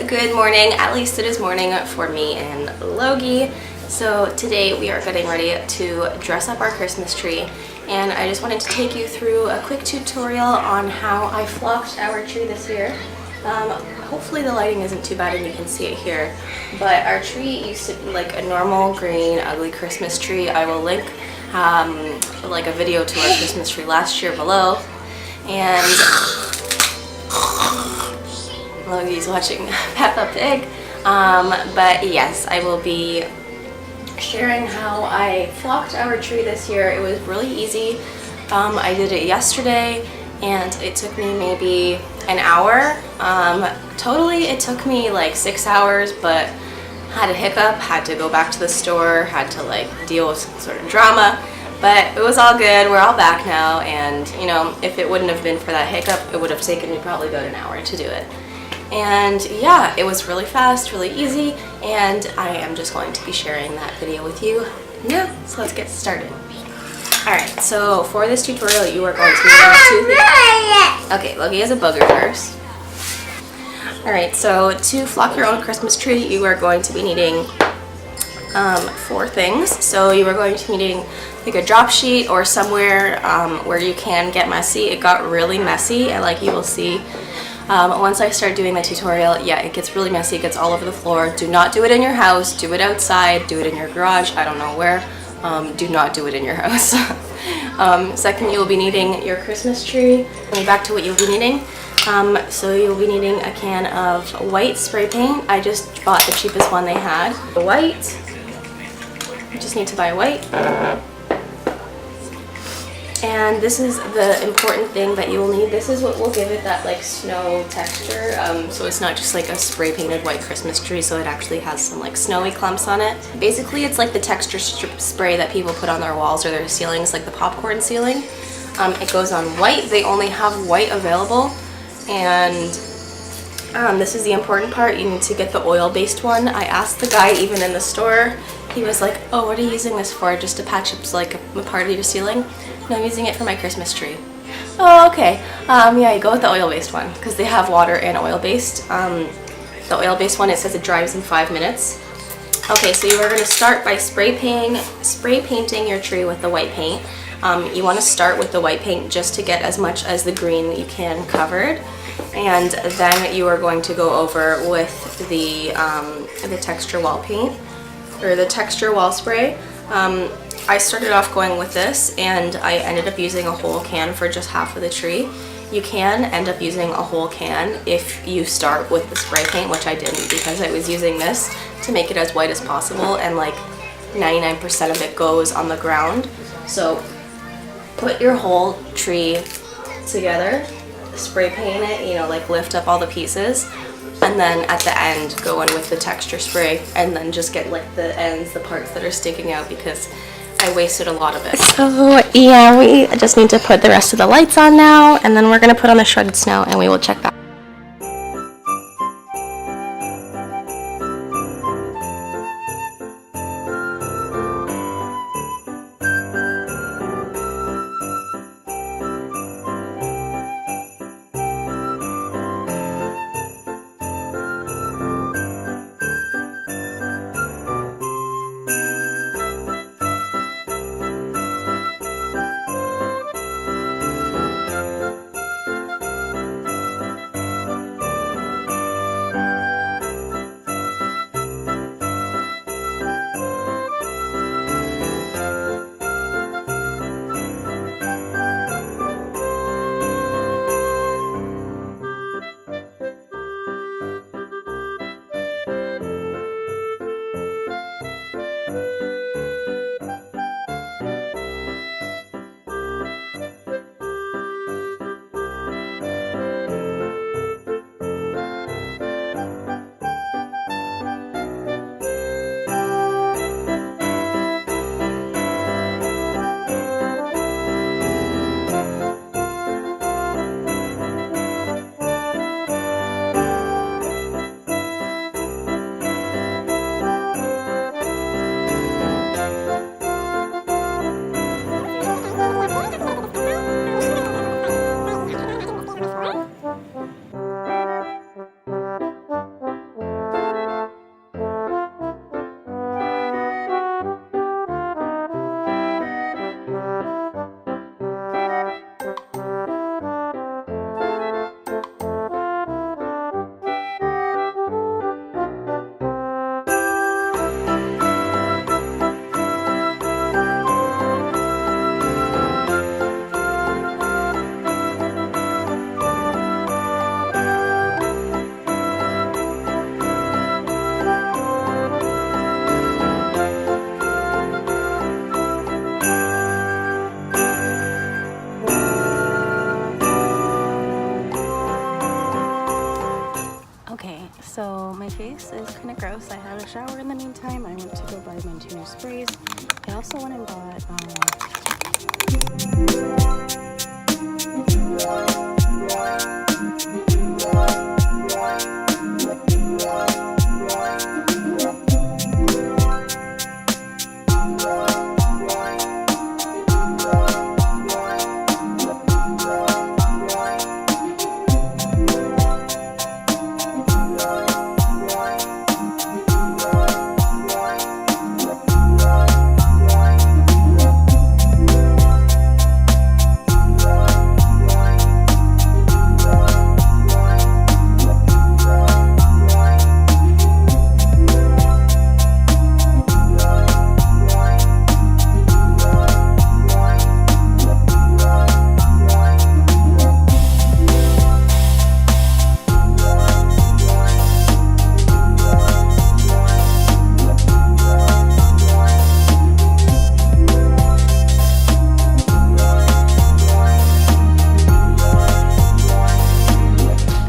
Good morning, at least it is morning for me and Logie. So today we are getting ready to dress up our Christmas tree, and I just wanted to take you through a quick tutorial on how I flocked our tree this year. Hopefully the lighting isn't too bad and you can see it here, but our tree used to be like a normal green ugly Christmas tree. I will link like a video to our Christmas tree last year below, and Logie's watching Peppa Pig. But yes, I will be sharing how I flocked our tree this year. It was really easy. I did it yesterday and it took me maybe an hour. Totally it took me like 6 hours, but had a hiccup, had to go back to the store, had to like deal with some sort of drama, but it was all good. We're all back now, and you know, if it wouldn't have been for that hiccup, it would have taken me probably about an hour to do it. And yeah, it was really fast, really easy, and I am just going to be sharing that video with you now. So let's get started. Alright, so for this tutorial you are going to need two things. Okay, Logie has a booger first. Alright, so to flock your own Christmas tree you are going to be needing 4 things. So you are going to be needing like a drop sheet or somewhere where you can get messy. It got really messy, and like you will see once I start doing the tutorial, yeah, it gets really messy, it gets all over the floor. Do not do it in your house, do it outside, do it in your garage, I don't know where. Do not do it in your house. Second, you will be needing your Christmas tree. Back to what you'll be needing. So you'll be needing a can of white spray paint. I just bought the cheapest one they had. White. You just need to buy white. And this is the important thing that you will need. This is what will give it that like snow texture. So it's not just like a spray painted white Christmas tree, so it actually has some like snowy clumps on it. Basically it's like the texture spray that people put on their walls or their ceilings, like the popcorn ceiling. It goes on white. They only have white available, and this is the important part. You need to get the oil-based one. I asked the guy even in the store. He was like, oh, what are you using this for? Just to patch up like a part of your ceiling? No, I'm using it for my Christmas tree. Oh, okay. Yeah, you go with the oil-based one because they have water and oil-based. The oil-based one, it says it dries in 5 minutes. Okay, so you are going to start by spray painting your tree with the white paint. You want to start with the white paint just to get as much as the green you can covered, and then you are going to go over with the texture wall paint, or the texture wall spray. I started off going with this, and I ended up using a whole can for just half of the tree. You can end up using a whole can if you start with the spray paint, which I didn't because I was using this to make it as white as possible, and like 99% of it goes on the ground. So put your whole tree together, spray paint it, you know, like lift up all the pieces, and then at the end go in with the texture spray, and then just get like the ends, the parts that are sticking out, because I wasted a lot of it. So yeah, we just need to put the rest of the lights on now, and then we're going to put on the shredded snow and we will check back. face is kind of gross. I had a shower in the meantime. I went to go buy my 2 new sprays. I also went and bought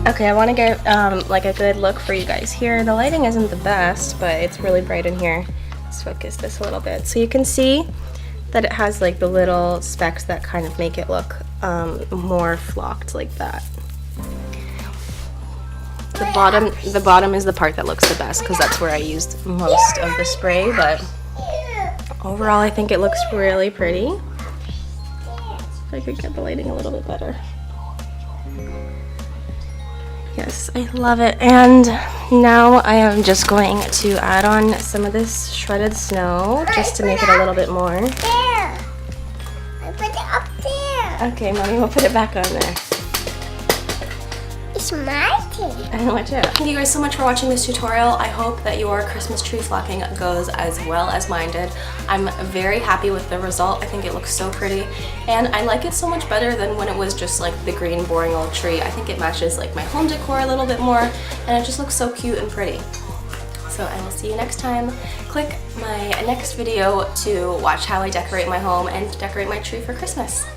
Okay, I want to get like a good look for you guys here. The lighting isn't the best, but it's really bright in here. Let's focus this a little bit. So you can see that it has like the little specks that kind of make it look more flocked like that. The bottom is the part that looks the best because that's where I used most of the spray, but overall I think it looks really pretty. If I could get the lighting a little bit better. Yes, I love it. And now I am just going to add on some of this shredded snow just to make it a little bit more. There. I put it up there. Okay, Mommy, we'll put it back on there. It's my thing. Watch out. Thank you guys so much for watching this tutorial. I hope that your Christmas tree flocking goes as well as mine did. I'm very happy with the result. I think it looks so pretty, and I like it so much better than when it was just like the green boring old tree. I think it matches like my home decor a little bit more, and it just looks so cute and pretty. So I will see you next time. Click my next video to watch how I decorate my home and decorate my tree for Christmas.